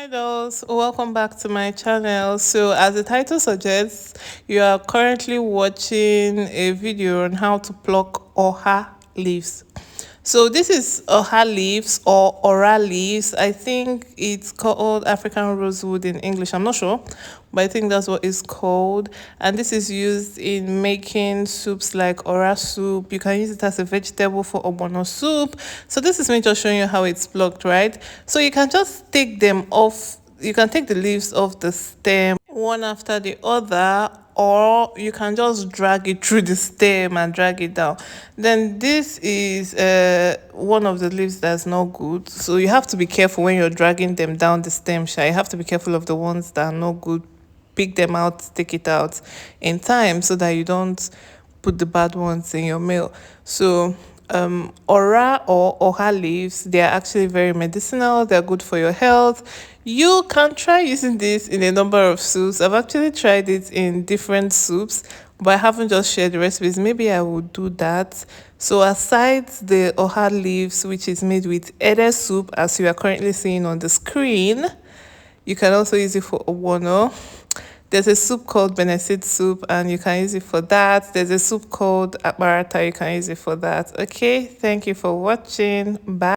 Hi dolls, welcome back to my channel. So as the title suggests, you are currently watching a video on how to pluck Oha leaves. So this is Oha leaves or Ora leaves. I think it's called African rosewood in English. I'm not sure, but I think that's what it's called. And this is used in making soups like Ora soup. You can use it as a vegetable for Ogbono soup. So this is me just showing you how it's plucked, right? So you can just take them off. You can take the leaves off the stem one after the other, or you can just drag it through the stem and drag it down. Then this is one of the leaves that's not good, so you have to be careful when you're dragging them down the stem. You have to be careful of the ones that are not good. Pick them out, take it out in time so that you don't put the bad ones in your meal. So Ora or Oha leaves, they are actually very medicinal. They're good for your health. You can try using this in a number of soups. I've actually tried it in different soups, but I haven't just shared the recipes. Maybe I will do that. So aside the Oha leaves, which is made with Ede soup, as you are currently seeing on the screen, you can also use it for Ogbono. There's a soup called Benesit soup, and you can use it for that. There's a soup called Akbarata, you can use it for that. Okay, thank you for watching. Bye.